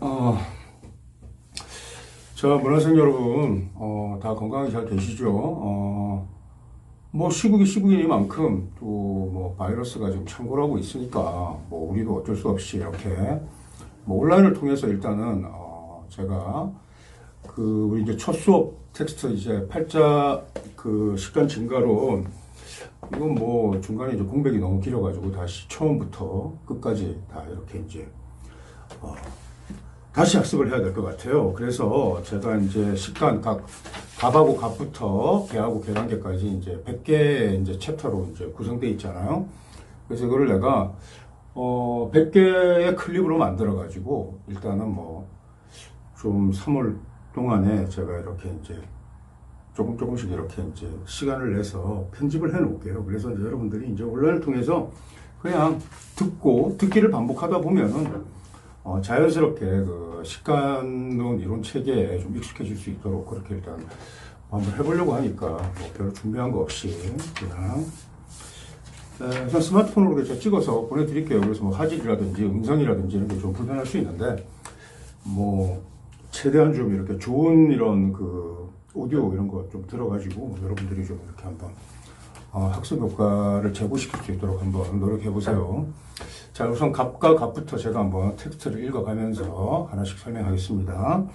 어, 자, 문화생 여러분, 다 건강히 잘 계시죠? 뭐, 시국이 시국이니만큼 또 뭐, 바이러스가 좀 창궐하고 있으니까, 뭐, 우리도 어쩔 수 없이 이렇게, 뭐, 온라인을 통해서 일단은, 제가 우리 이제 첫 수업 텍스트 이제 팔자 시간 증가로, 이건 뭐, 중간에 이제 공백이 너무 길어가지고 다시 처음부터 끝까지 다 이렇게 이제, 어, 다시 학습을 해야 될 것 같아요. 그래서 제가 이제 식단 갑하고 갑부터 개하고 개단계까지 이제 100개 이제 챕터로 이제 구성되어 있잖아요. 그래서 이거를 내가 100개의 클립으로 만들어 가지고 일단은 뭐 좀 3월 동안에 제가 이렇게 이제 조금씩 이렇게 이제 시간을 내서 편집을 해 놓을게요. 그래서 이제 여러분들이 이제 온라인을 통해서 그냥 듣기를 반복하다 보면은 자연스럽게 식간론 이론 체계에 좀 익숙해질 수 있도록 그렇게 일단 한번 해보려고 하니까 뭐 별로 준비한 거 없이 그냥 우선 스마트폰으로 이렇게 찍어서 보내드릴게요. 그래서 뭐 화질이라든지 음성이라든지 이런 게 좀 불편할 수 있는데 뭐 최대한 좀 이렇게 좋은 이런 오디오 이런 거 좀 들어가지고 여러분들이 좀 이렇게 한번 학습 효과를 제고시킬 수 있도록 한번 노력해 보세요. 자, 우선 갑과 갑부터 제가 한번 텍스트를 읽어가면서 하나씩 설명하겠습니다.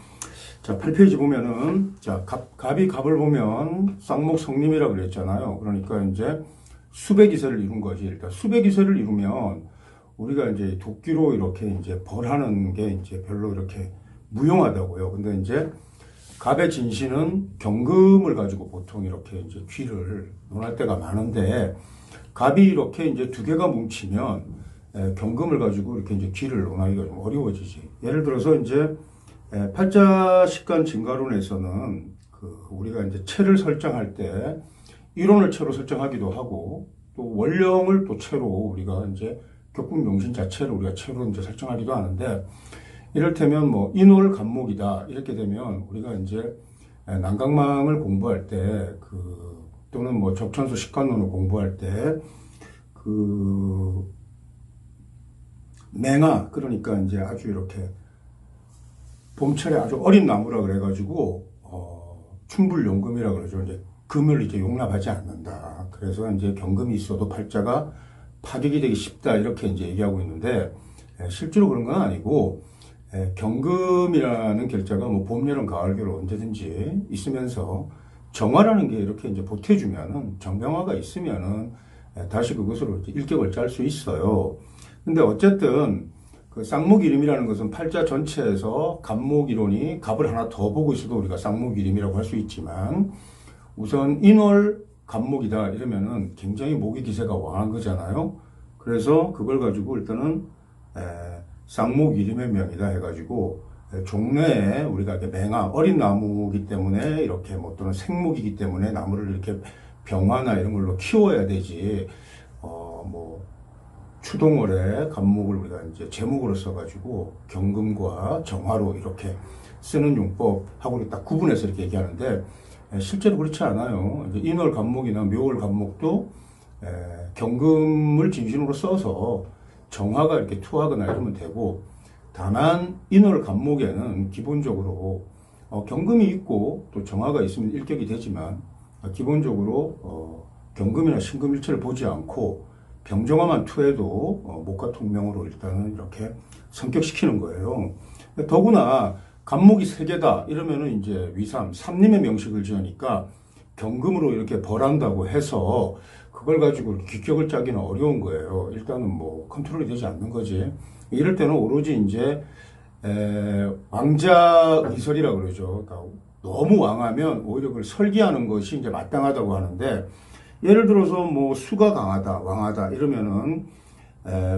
자, 8페이지 보면은, 자, 갑이 갑을 보면 쌍목 성림이라고 그랬잖아요. 그러니까 이제 수백이세를 이룬 거지. 일단 수백이세를 이루면 우리가 이제 도끼로 이렇게 이제 벌하는 게 이제 별로 이렇게 무용하다고요. 근데 이제 갑의 진신은 경금을 가지고 보통 이렇게 이제 귀를 논할 때가 많은데 갑이 이렇게 이제 두 개가 뭉치면 경금을 가지고 이렇게 이제 귀를 논하기가 좀 어려워지지. 예를 들어서 이제 팔자 식간 증가론에서는 우리가 이제 체를 설정할 때 이론을 체로 설정하기도 하고 또 원령을 또 체로 우리가 이제 격분명신 자체를 우리가 체로 이제 설정하기도 하는데 이를테면 뭐 인월 간목이다 이렇게 되면 우리가 이제 난강망을 공부할 때 또는 뭐 적천수 식간론을 공부할 때 맹아 그러니까 이제 아주 이렇게 봄철에 아주 어린 나무라 그래가지고 춘불용금이라 그러죠. 이제 금을 이제 용납하지 않는다. 그래서 이제 경금이 있어도 팔자가 파격이 되기 쉽다 이렇게 이제 얘기하고 있는데 실제로 그런 건 아니고 경금이라는 결자가 뭐 봄, 여름, 가을, 겨울 언제든지 있으면서 정화라는 게 이렇게 이제 보태주면은 정병화가 있으면은 다시 그것으로 이제 일격을 짤 수 있어요. 근데 어쨌든 쌍목 이름이라는 것은 팔자 전체에서 갑목 이론이 갑을 하나 더 보고 있어도 우리가 쌍목 이름이라고 할 수 있지만 우선 인월 갑목이다 이러면은 굉장히 목의 기세가 왕한 거잖아요. 그래서 그걸 가지고 일단은 쌍목 이름의 명이다 해가지고 종래에 우리가 이렇게 맹아 어린 나무이기 때문에 이렇게 뭐 또는 생목이기 때문에 나무를 이렇게 병화나 이런 걸로 키워야 되지 뭐 추동월에 갑목을 우리가 이제 제목으로 써가지고 경금과 정화로 이렇게 쓰는 용법하고 딱 구분해서 이렇게 얘기하는데 실제로 그렇지 않아요. 이제 인월 갑목이나 묘월 갑목도 경금을 진신으로 써서 정화가 이렇게 투하거나 이러면 되고 다만 인월 갑목에는 기본적으로 경금이 있고 또 정화가 있으면 일격이 되지만 기본적으로 경금이나 신금일체를 보지 않고 병정화만 투해도 목과 통명으로 일단은 이렇게 성격시키는 거예요. 더구나 갑목이 세 개다 이러면은 이제 위삼, 삼림의 명식을 지으니까 경금으로 이렇게 벌한다고 해서 그걸 가지고 기격을 짜기는 어려운 거예요. 일단은 뭐 컨트롤이 되지 않는 거지. 이럴 때는 오로지 이제 왕자 의설이라고 그러죠. 그러니까 너무 왕하면 오히려 그걸 설계하는 것이 이제 마땅하다고 하는데 예를 들어서 뭐 수가 강하다, 왕하다 이러면은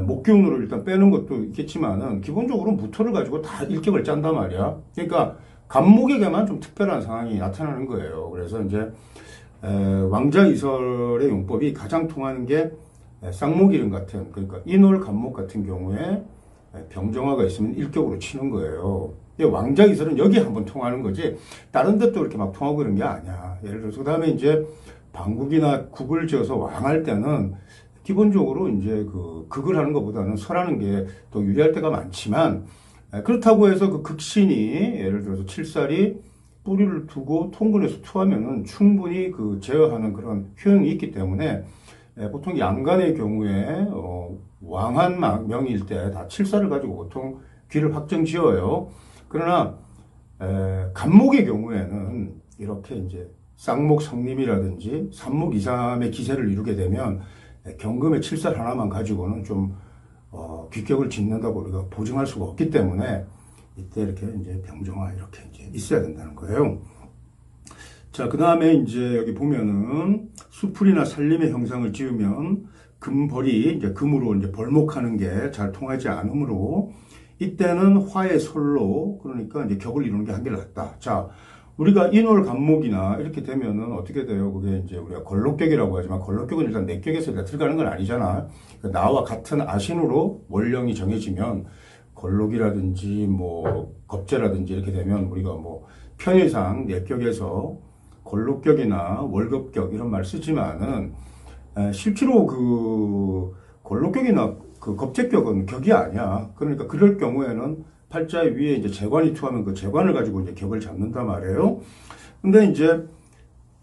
목기운으로 일단 빼는 것도 있겠지만은 기본적으로 무토를 가지고 다 일격을 짠단 말이야. 그러니까 갑목에게만 좀 특별한 상황이 나타나는 거예요. 그래서 이제 왕자 이설의 용법이 가장 통하는 게 쌍목 이름 같은 그러니까 인월 갑목 같은 경우에 병정화가 있으면 일격으로 치는 거예요. 왕자 이설은 여기 한번 통하는 거지 다른 데도 이렇게 막 통하고 그런 게 아니야. 예를 들어서 그다음에 이제 방국이나 국을 지어서 왕할 때는 기본적으로 이제 극을 하는 것보다는 설하는 게 더 유리할 때가 많지만 그렇다고 해서 그 극신이 예를 들어서 칠살이 뿌리를 두고 통근해서 투하면은 충분히 그 제어하는 그런 효용이 있기 때문에 보통 양간의 경우에 왕한명일 때 다 칠살을 가지고 보통 귀를 확정 지어요. 그러나 간목의 경우에는 이렇게 이제 쌍목 성림이라든지 삼목 이삼의 기세를 이루게 되면 경금의 칠살 하나만 가지고는 좀 귀격을 짓는다고 우리가 보증할 수가 없기 때문에 이때 이렇게 이제 병정화 이렇게 이제 있어야 된다는 거예요. 자, 그 다음에 이제 여기 보면은 수풀이나 살림의 형상을 지으면 금벌이 이제 금으로 이제 벌목하는 게 잘 통하지 않으므로 이때는 화의 솔로 그러니까 이제 격을 이루는 게 한결 낫다. 자, 우리가 인월 간목이나 이렇게 되면은 어떻게 돼요? 그게 이제 우리가 걸록격이라고 하지만 걸록격은 일단 내격에서 들어가는 건 아니잖아. 그러니까 나와 같은 아신으로 원령이 정해지면 걸록이라든지 뭐 겁재라든지 이렇게 되면 우리가 뭐 편의상 내격에서 걸록격이나 월급격 이런 말 쓰지만은 실제로 그 걸록격이나 그 겁재격은 격이 아니야. 그러니까 그럴 경우에는 팔자 위에 이제 재관이 투하면 그 재관을 가지고 이제 격을 잡는단 말이에요. 근데 이제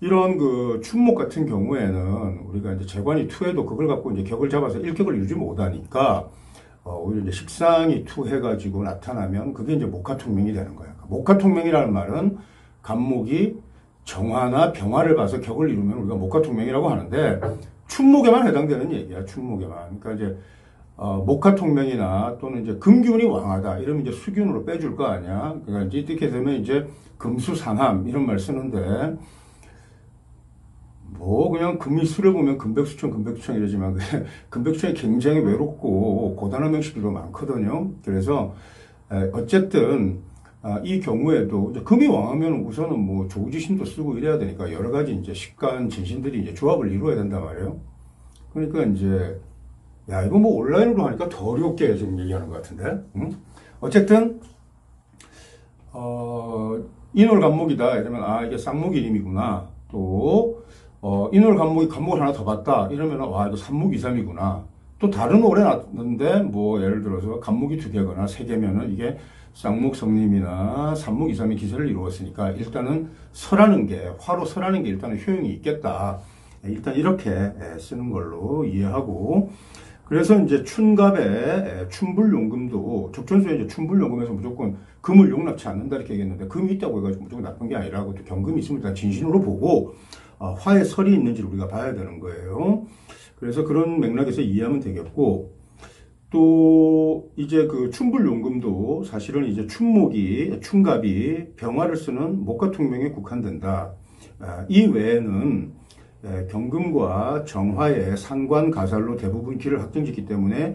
이런 그 춘목 같은 경우에는 우리가 이제 재관이 투해도 그걸 갖고 이제 격을 잡아서 일격을 이루지 못하니까 오히려 이제 식상이 투해가지고 나타나면 그게 이제 목화통명이 되는 거야. 목화통명이라는 말은 간목이 정화나 병화를 봐서 격을 이루면 우리가 목화통명이라고 하는데 춘목에만 해당되는 얘기야. 춘목에만. 그러니까 이제 목화통명이나 또는 이제 금균이 왕하다 이러면 이제 수균으로 빼줄 거 아니야. 그러니까 이제 이렇게 되면 이제 금수상함 이런 말 쓰는데 뭐 그냥 금이 수를 보면 금백수청 이러지만 금백수청이 굉장히 외롭고 고단한 명식들도 많거든요. 그래서 어쨌든 이 경우에도 이제 금이 왕하면 우선은 뭐 조지신도 쓰고 이래야 되니까 여러 가지 이제 식간 진신들이 이제 조합을 이루어야 된단 말이에요. 그러니까 이제 야 이거 뭐 온라인으로 하니까 더 어렵게 지금 얘기하는 것 같은데. 응? 어쨌든 인월 간목이다 이러면 이게 쌍목 이름이구나. 또 인월 간목이 간목을 하나 더 봤다 이러면 와 이거 삼목 이삼이구나. 또 다른 올해 났는데 뭐 예를 들어서 간목이 두 개거나 세 개면은 이게 쌍목 성림이나 삼목 이삼의 기세를 이루었으니까 일단은 설하는 게 화로 설하는 게 일단은 효용이 있겠다. 일단 이렇게 쓰는 걸로 이해하고 그래서 이제 춘갑에 춘불용금도 적천수에 이제 춘불용금에서 무조건 금을 용납치 않는다 이렇게 얘기했는데 금이 있다고 해가지고 무조건 나쁜 게 아니라 또 경금이 있으면 일단 진신으로 보고 화에 설이 있는지를 우리가 봐야 되는 거예요. 그래서 그런 맥락에서 이해하면 되겠고 또 이제 그 춘불용금도 사실은 이제 춘목이 춘갑이 병화를 쓰는 목화통명에 국한된다. 이 외에는 경금과 정화의 상관 가살로 대부분 기를 확정짓기 때문에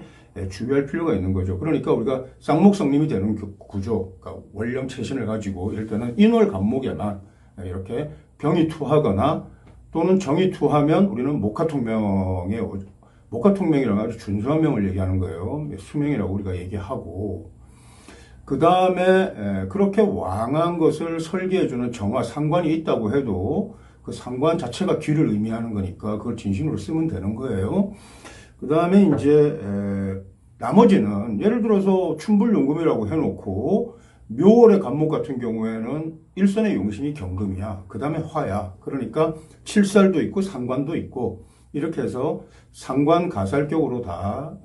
주의할 필요가 있는 거죠. 그러니까 우리가 쌍목성림이 되는 구조, 그러니까 원령 체신을 가지고 일단은 인월 간목에만 이렇게 병이 투하거나 또는 정이 투하면 우리는 목화통명이라는 아주 준수한 명을 얘기하는 거예요. 수명이라고 우리가 얘기하고 그 다음에 그렇게 왕한 것을 설계해주는 정화 상관이 있다고 해도 그 상관 자체가 귀를 의미하는 거니까 그걸 진신으로 쓰면 되는 거예요. 그 다음에 이제 나머지는 예를 들어서 춘불용금이라고 해놓고 묘월의 간목 같은 경우에는 일선의 용신이 경금이야. 그 다음에 화야. 그러니까 칠살도 있고 상관도 있고 이렇게 해서 상관 가살격으로 다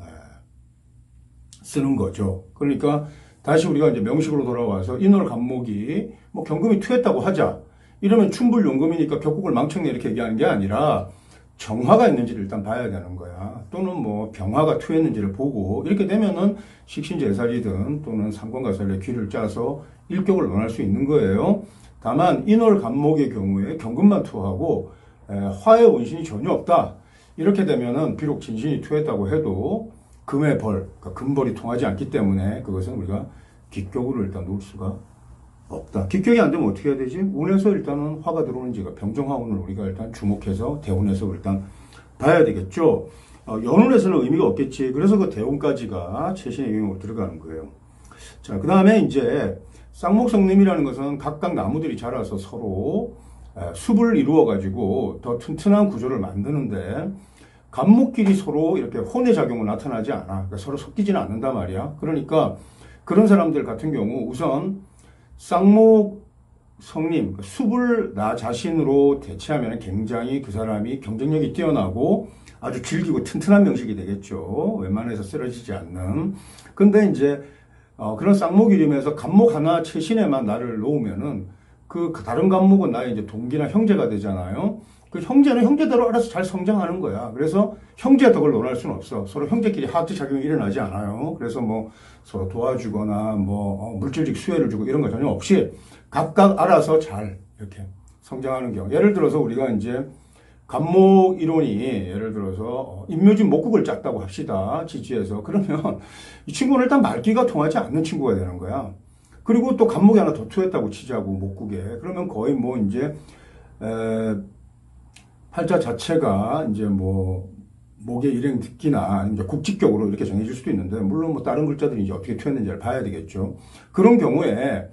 쓰는 거죠. 그러니까 다시 우리가 이제 명식으로 돌아와서 인월 간목이 뭐 경금이 투했다고 하자. 이러면 춘불용금이니까 격국을 망쳤네 이렇게 얘기하는 게 아니라 정화가 있는지를 일단 봐야 되는 거야. 또는 뭐 병화가 투했는지를 보고 이렇게 되면은 식신제살이든 또는 상관가살에 귀를 짜서 일격을 논할 수 있는 거예요. 다만 인월 간목의 경우에 경금만 투하고 화의 원신이 전혀 없다. 이렇게 되면은 비록 진신이 투했다고 해도 금의 벌, 그러니까 금벌이 통하지 않기 때문에 그것은 우리가 기격으로 일단 놓을 수가 없다. 기격이 안 되면 어떻게 해야 되지? 운에서 일단은 화가 들어오는지가 병정화운을 우리가 일단 주목해서 대운에서 일단 봐야 되겠죠. 연운에서는 의미가 없겠지. 그래서 그 대운까지가 최신의 영역으로 들어가는 거예요. 자, 그 다음에 이제 쌍목성림이라는 것은 각각 나무들이 자라서 서로 숲을 이루어 가지고 더 튼튼한 구조를 만드는데 간목끼리 서로 이렇게 혼의 작용은 나타나지 않아. 그러니까 서로 섞이지는 않는단 말이야. 그러니까 그런 사람들 같은 경우 우선 쌍목 성님, 숲을 나 자신으로 대체하면 굉장히 그 사람이 경쟁력이 뛰어나고 아주 질기고 튼튼한 명식이 되겠죠. 웬만해서 쓰러지지 않는. 근데 이제 그런 쌍목 이름에서 간목 하나 최신에만 나를 놓으면은 그 다른 간목은 나의 이제 동기나 형제가 되잖아요. 그 형제는 형제대로 알아서 잘 성장하는 거야. 그래서 형제 덕을 논할 수는 없어. 서로 형제끼리 하트 작용이 일어나지 않아요. 그래서 뭐 서로 도와주거나 뭐 물질적 수혜를 주고 이런 거 전혀 없이 각각 알아서 잘 이렇게 성장하는 경우. 예를 들어서 우리가 이제 간목 이론이 예를 들어서 임묘진 목국을 짰다고 합시다. 지지에서. 그러면 이 친구는 일단 말귀가 통하지 않는 친구가 되는 거야. 그리고 또 간목이 하나 더 투했다고 치자고 목국에. 그러면 거의 뭐 이제 팔자 자체가 이제 뭐 목의 일행 듣기나 이제 국직격으로 이렇게 정해질 수도 있는데 물론 뭐 다른 글자들이 이제 어떻게 투였는지를 봐야 되겠죠. 그런 경우에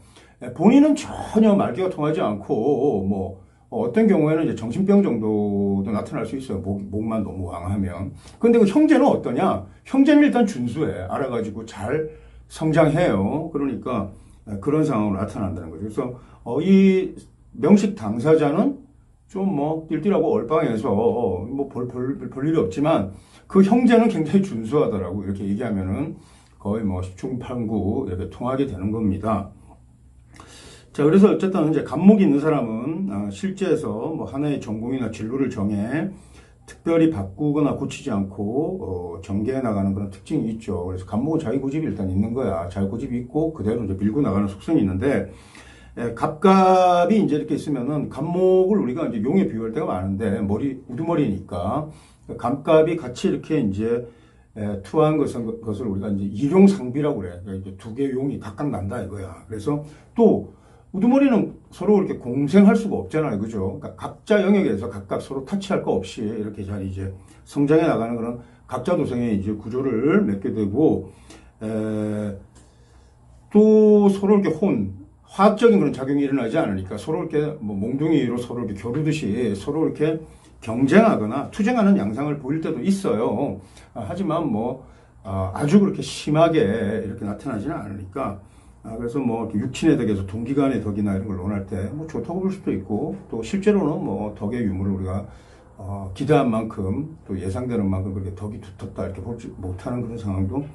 본인은 전혀 말귀가 통하지 않고 뭐 어떤 경우에는 이제 정신병 정도도 나타날 수 있어요. 목만 너무 왕하면. 근데 그 형제는 어떠냐? 형제는 일단 준수해. 알아가지고 잘 성장해요. 그러니까 그런 상황으로 나타난다는 거죠. 그래서 이 명식 당사자는 좀 뭐 띨띨하고 얼빵해서 뭐 볼 일이 없지만 그 형제는 굉장히 준수하더라고. 이렇게 얘기하면은 거의 뭐 10중팔구 이렇게 통하게 되는 겁니다. 자, 그래서 어쨌든 이제 간목이 있는 사람은 실제에서 뭐 하나의 전공이나 진로를 정해 특별히 바꾸거나 고치지 않고 전개해 나가는 그런 특징이 있죠. 그래서 간목은 자기 고집이 일단 있는 거야. 자기 고집이 있고 그대로 이제 밀고 나가는 속성이 있는데 갑갑이 이제 이렇게 있으면은 간목을 우리가 이제 용에 비유할 때가 많은데 우두머리니까 갑갑이 같이 이렇게 이제 투한 것을 우리가 이제 일용상비라고 그래. 그러니까 이제 두 개의 용이 각각 난다 이거야. 그래서 또 우두머리는 서로 이렇게 공생할 수가 없잖아요. 그죠? 그러니까 각자 영역에서 각각 서로 타치할 거 없이 이렇게 잘 이제 성장해 나가는 그런 각자 도생의 이제 구조를 맺게 되고, 또 서로 이렇게 화학적인 그런 작용이 일어나지 않으니까 서로 이렇게 뭐 몽둥이로 서로 이렇게 겨루듯이 서로 이렇게 경쟁하거나 투쟁하는 양상을 보일 때도 있어요. 하지만 뭐, 아주 그렇게 심하게 이렇게 나타나지는 않으니까, 그래서 뭐 육친의 덕에서 동기간의 덕이나 이런 걸 논할 때 뭐 좋다고 볼 수도 있고 또 실제로는 뭐 덕의 유무를 우리가 기대한 만큼 또 예상되는 만큼 그렇게 덕이 두텁다 이렇게 보지 못하는 그런 상황도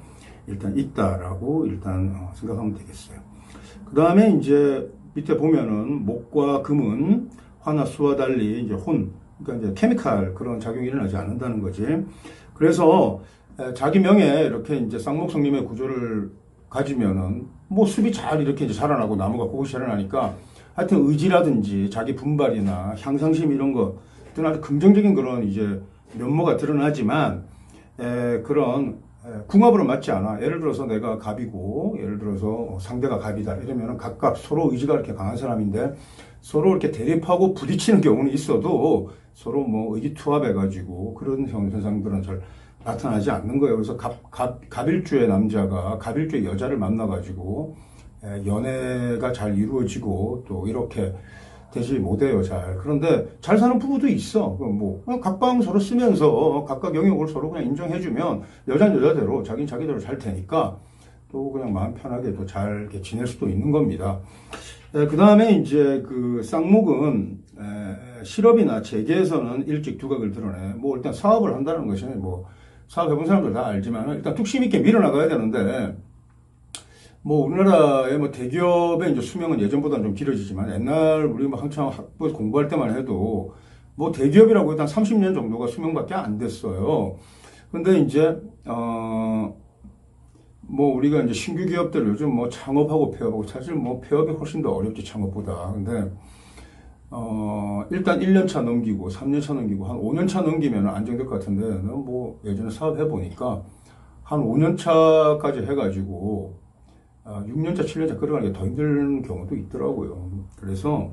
일단 있다라고 일단 생각하면 되겠어요. 그 다음에 이제 밑에 보면은 목과 금은 화나 수와 달리 이제 그러니까 이제 케미칼 그런 작용이 일어나지 않는다는 거지. 그래서 자기 명에 이렇게 이제 쌍목성님의 구조를 가지면은 뭐 숲이 잘 이렇게 이제 자라나고 나무가 곳곳이 자라나니까 하여튼 의지라든지 자기 분발이나 향상심 이런 것들은 아주 긍정적인 그런 이제 면모가 드러나지만 그런 궁합으로 맞지 않아. 예를 들어서 내가 갑이고 예를 들어서 상대가 갑이다 이러면은 각각 서로 의지가 이렇게 강한 사람인데 서로 이렇게 대립하고 부딪히는 경우는 있어도 서로 뭐 의기투합해가지고 그런 현상들은 잘 나타나지 않는 거예요. 그래서 갑일주의 남자가 갑일주의 여자를 만나가지고 연애가 잘 이루어지고 또 이렇게 되지 못해요, 잘. 그런데 잘 사는 부부도 있어. 뭐 각방 서로 쓰면서 각각 영역을 서로 그냥 인정해주면 여자는 여자대로 자기는 자기대로 잘 되니까 또 그냥 마음 편하게 또 잘 이렇게 지낼 수도 있는 겁니다. 그 다음에 이제 그 쌍목은 실업이나 재계에서는 일찍 두각을 드러내. 뭐 일단 사업을 한다는 것이 뭐 사업 해본 사람들 다 알지만 일단 뚝심 있게 밀어나가야 되는데 뭐 우리나라의 뭐 대기업의 이제 수명은 예전보다는 좀 길어지지만 옛날 우리 뭐 한창 학부 공부할 때만 해도 뭐 대기업이라고 일단 30년 정도가 수명밖에 안 됐어요. 근데 이제 뭐 우리가 이제 신규 기업들 요즘 뭐 창업하고 폐업하고 사실 뭐 폐업이 훨씬 더 어렵지 창업보다. 근데 일단 1년 차 넘기고 3년 차 넘기고 한 5년 차 넘기면 안정될 것 같은데 뭐 예전에 사업 해보니까 한 5년 차까지 해가지고 6년 차, 7년 차 끌어가는 게 더 힘든 경우도 있더라고요. 그래서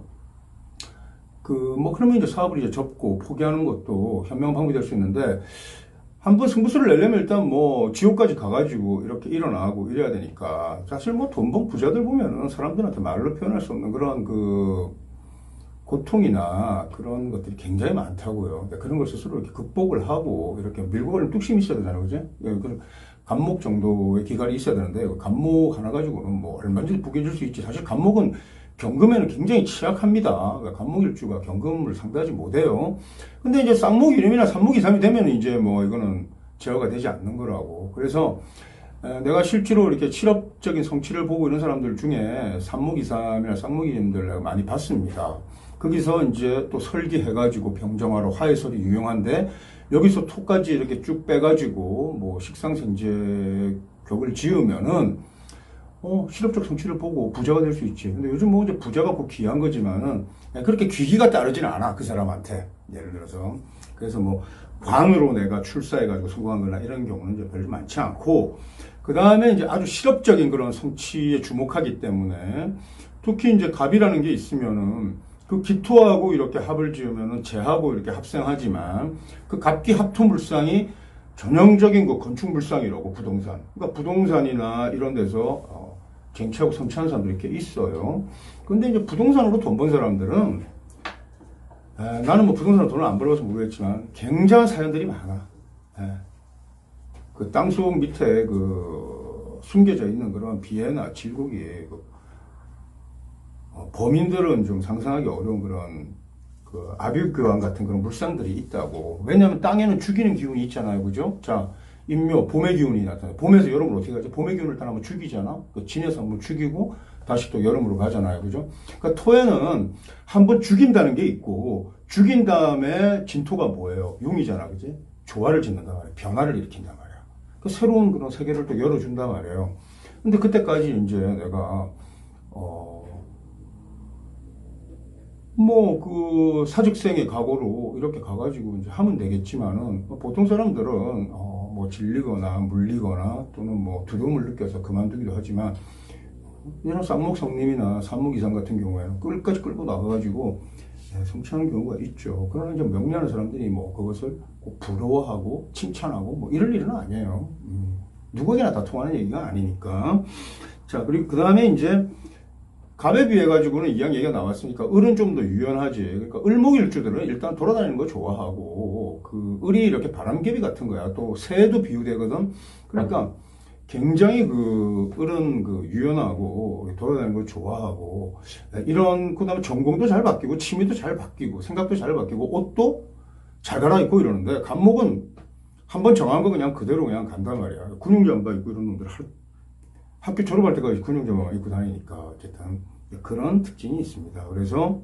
뭐 그러면 이제 사업을 이제 접고 포기하는 것도 현명한 방법이 될 수 있는데 한번 승부수를 내려면 일단 뭐 지옥까지 가가지고 이렇게 일어나고 이래야 되니까 사실 뭐 돈 번 부자들 보면은 사람들한테 말로 표현할 수 없는 그런 고통이나 그런 것들이 굉장히 많다고요. 그러니까 그런 걸 스스로 이렇게 극복을 하고 이렇게 밀고 가는 뚝심이 있어야 되잖아요. 그죠? 감목 정도의 기간이 있어야 되는데 그 감목 하나 가지고는 뭐 얼마든지 부겨질 수 있지. 사실 감목은 경금에는 굉장히 취약합니다. 그러니까 감목일주가 경금을 상대하지 못해요. 근데 이제 쌍목이름이나 삼목이삼이 되면 이제 뭐 이거는 제어가 되지 않는 거라고. 그래서 내가 실제로 이렇게 실업적인 성취를 보고 이런 사람들 중에 삼목이삼이나 쌍목이름들 내가 많이 봤습니다. 거기서 이제 또 설계해가지고 병정화로 화해설이 유용한데 여기서 토까지 이렇게 쭉 빼가지고 뭐 식상생재격을 지으면은 실업적 성취를 보고 부자가 될 수 있지. 근데 요즘 뭐 이제 부자가 꼭 귀한 거지만은 그렇게 귀기가 따르지는 않아. 그 사람한테. 예를 들어서. 그래서 뭐 관으로 내가 출사해가지고 성공한 거나 이런 경우는 이제 별로 많지 않고, 그 다음에 이제 아주 실업적인 그런 성취에 주목하기 때문에 특히 이제 갑이라는 게 있으면은 그 기토하고 이렇게 합을 지으면은 재하고 이렇게 합생하지만 그 갑기 합토물상이 전형적인 그 건축물상이라고 부동산. 그러니까 부동산이나 이런 데서 쟁취하고 성취하는 사람들이 이렇게 있어요. 근데 이제 부동산으로 돈 번 사람들은 나는 뭐 부동산으로 돈을 안 벌어서 모르겠지만 굉장한 사연들이 많아. 그 땅속 밑에 그 숨겨져 있는 그런 비애나 질곡이 범인들은 좀 상상하기 어려운 그런 그 아비규환 같은 그런 물상들이 있다고. 왜냐하면 땅에는 죽이는 기운이 있잖아요, 그죠? 자, 인묘 봄의 기운이 나타나요. 봄에서 여름으로 어떻게 가죠? 봄의 기운을 일단 한번 죽이잖아. 그 진에서 한번 죽이고 다시 또 여름으로 가잖아요, 그죠? 그러니까 토에는 한번 죽인다는 게 있고 죽인 다음에 진토가 뭐예요? 용이잖아, 그지? 조화를 짓는단 말이에요. 변화를 일으킨단 말이야. 그 새로운 그런 세계를 또 열어준단 말이에요. 근데 그때까지 이제 내가 뭐, 그, 사직생의 각오로 이렇게 가가지고 이제 하면 되겠지만은, 보통 사람들은, 뭐, 질리거나 물리거나 또는 뭐, 두려움을 느껴서 그만두기도 하지만, 이런 쌍목성님이나 삼목이상 같은 경우에는 끝까지 끌고 나가가지고, 성취하는 경우가 있죠. 그러나 이제 명리하는 사람들이 뭐, 그것을 꼭 부러워하고, 칭찬하고, 뭐, 이럴 일은 아니에요. 누구에게나 다 통하는 얘기가 아니니까. 자, 그리고 그 다음에 이제, 갑에 비해 가지고는 이양 얘기가 나왔으니까 을은 좀 더 유연하지. 그러니까 을목일주들은 일단 돌아다니는 거 좋아하고 그 을이 이렇게 바람개비 같은 거야. 또 새도 비유되거든. 그러니까 굉장히 그 을은 그 유연하고 돌아다니는 걸 좋아하고 이런 그다음에 전공도 잘 바뀌고 취미도 잘 바뀌고 생각도 잘 바뀌고 옷도 잘 갈아입고 이러는데 갑목은 한번 정한 거 그냥 그대로 그냥 간단 말이야. 군용잠바 입고 이런 놈들 학교 졸업할 때까지 군용잠바만 입고 다니니까 어쨌든 그런 특징이 있습니다. 그래서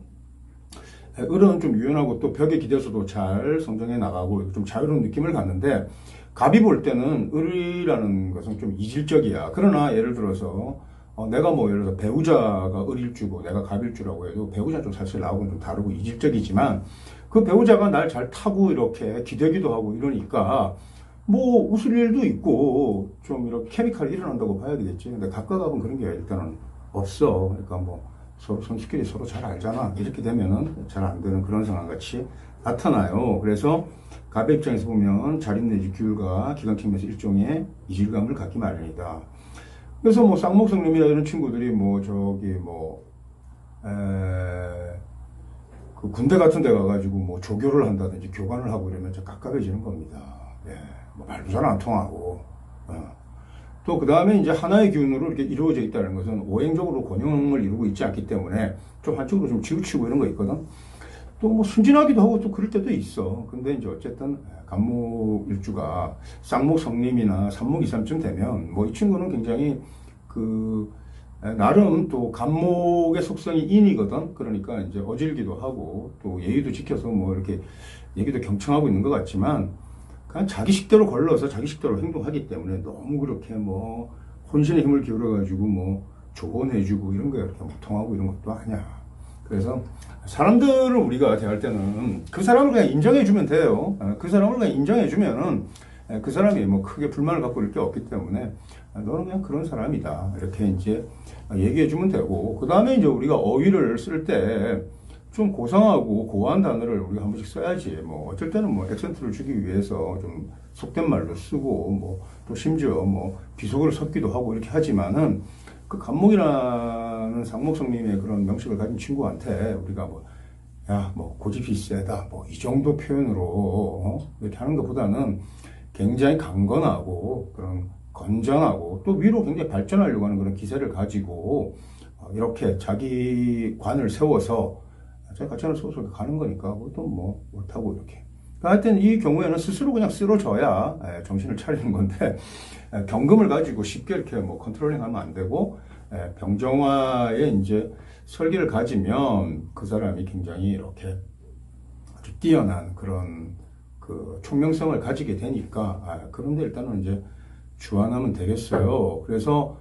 을은 좀 유연하고 또 벽에 기대서도 잘 성장해 나가고 좀 자유로운 느낌을 갖는데 갑이 볼 때는 을이라는 것은 좀 이질적이야. 그러나 예를 들어서 내가 뭐 예를 들어서 배우자가 을일주고 내가 갑일주라고 해도 배우자 좀 사실 나하고는 좀 다르고 이질적이지만 그 배우자가 날 잘 타고 이렇게 기대기도 하고 이러니까 뭐 웃을 일도 있고 좀 이렇게 케미칼이 일어난다고 봐야 되겠지. 근데 각과 갑은 그런 게 일단은 없어. 그러니까 뭐 서로 선수끼리 서로 잘 알잖아. 이렇게 되면은 잘 안 되는 그런 상황 같이 나타나요. 그래서 갑의 입장에서 보면 자립 내지 규율과 기강청에서 일종의 이질감을 갖기 마련이다. 그래서 뭐 쌍목성님이나 이런 친구들이 뭐 저기 뭐 그 군대 같은 데 가가지고 뭐 조교를 한다든지 교관을 하고 이러면 좀 깝깝해지는 겁니다. 예, 뭐 말도 잘 안 통하고. 또 그 다음에 이제 하나의 기운으로 이렇게 이루어져 있다는 것은 오행적으로 곤형을 이루고 있지 않기 때문에 좀 한쪽으로 좀 지우치고 이런 거 있거든. 또 뭐 순진하기도 하고 또 그럴 때도 있어. 근데 이제 어쨌든 갑목일주가 쌍목성님이나 삼목이삼쯤 되면 뭐 이 친구는 굉장히 그 나름 또 갑목의 속성이 인이거든. 그러니까 이제 어질기도 하고 또 예의도 지켜서 뭐 이렇게 얘기도 경청하고 있는 것 같지만 그냥 자기 식대로 걸러서 자기 식대로 행동하기 때문에 너무 그렇게 뭐 혼신의 힘을 기울여가지고 뭐 조언해주고 이런 거에 그렇게 뭐 통하고 이런 것도 아니야. 그래서 사람들을 우리가 대할 때는 그 사람을 그냥 인정해주면 돼요. 그 사람을 그냥 인정해주면은 그 사람이 뭐 크게 불만을 갖고 이럴 게 없기 때문에 너는 그냥 그런 사람이다. 이렇게 이제 얘기해주면 되고 그 다음에 이제 우리가 어휘를 쓸 때 좀 고상하고 고와한 단어를 우리가 한 번씩 써야지. 뭐 어쩔 때는 뭐 액센트를 주기 위해서 좀 속된 말도 쓰고 뭐 또 심지어 뭐 비속어를 섞기도 하고 이렇게 하지만은 그 갑목이라는 상목성님의 그런 명식을 가진 친구한테 우리가 뭐 야, 뭐 고집이 세다, 뭐 이 정도 표현으로 이렇게 하는 것보다는 굉장히 강건하고 그런 건전하고 또 위로 굉장히 발전하려고 하는 그런 기세를 가지고 이렇게 자기 관을 세워서 자기 가치관을 세워서 가는 거니까 그것도 뭐 못하고 이렇게. 하여튼 이 경우에는 스스로 그냥 쓰러져야 정신을 차리는 건데 경금을 가지고 쉽게 이렇게 뭐 컨트롤링하면 안 되고 병정화에 이제 설계를 가지면 그 사람이 굉장히 이렇게 아주 뛰어난 그런 그 총명성을 가지게 되니까 그런데 일단은 이제 주안하면 되겠어요. 그래서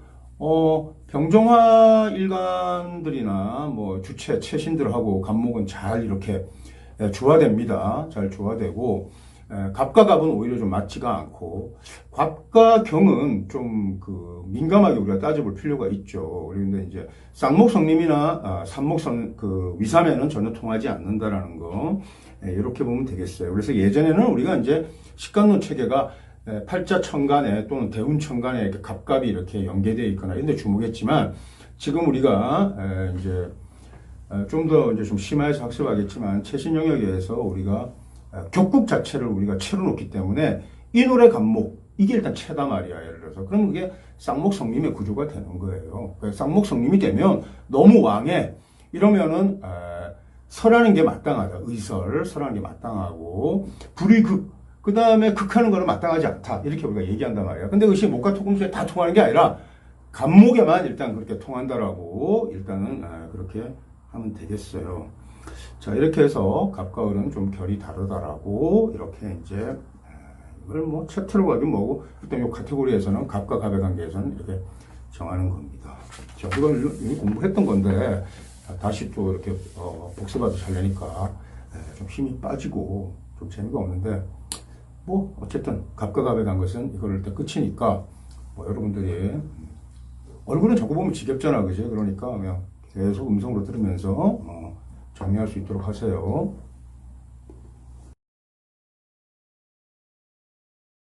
병정화 일간들이나 뭐 주체 체신들하고 갑목은 잘 이렇게 조화됩니다. 잘 조화되고 갑과 갑은 오히려 좀 맞지가 않고 갑과 경은 좀 그 민감하게 우리가 따져볼 필요가 있죠. 그런데 이제 쌍목성림이나 삼목성 그 위삼에는 전혀 통하지 않는다라는 거 이렇게 보면 되겠어요. 그래서 예전에는 우리가 이제 식간론 체계가 팔자천간에 또는 대운천간에 이렇게 갑갑이 이렇게 연계되어 있거나 이런 데 주목했지만 지금 우리가 이제 좀 더 이제 좀 심화해서 학습하겠지만 최신 영역에서 우리가 격국 자체를 우리가 채로 놓기 때문에 인월의 갑목 이게 일단 채다 말이야. 예를 들어서 그럼 그게 쌍목성림의 구조가 되는 거예요. 쌍목성림이 되면 너무 왕해 이러면은 설하는 게 마땅하다. 설하는 게 마땅하고 불이 그 다음에 극하는 거는 마땅하지 않다. 이렇게 우리가 얘기한단 말이야. 근데 그것이 목과 토금수에 다 통하는 게 아니라 갑목에만 일단 그렇게 통한다라고 일단은 그렇게 하면 되겠어요. 자, 이렇게 해서 갑과 을은 좀 결이 다르다라고 이렇게 이제 이걸 뭐 챕터로 가긴 뭐고 일단 이 카테고리에서는 갑과 갑의 관계에서는 이렇게 정하는 겁니다. 자, 이건 이미 공부했던 건데 다시 또 이렇게 복습하도 잘되니까 좀 힘이 빠지고 좀 재미가 없는데 뭐 어쨌든 갑과 갑에 간 것은 이걸 일단 끝이니까 뭐 여러분들이 얼굴은 자꾸 보면 지겹잖아, 그지? 그러니까 그냥 계속 음성으로 들으면서 정리할 수 있도록 하세요.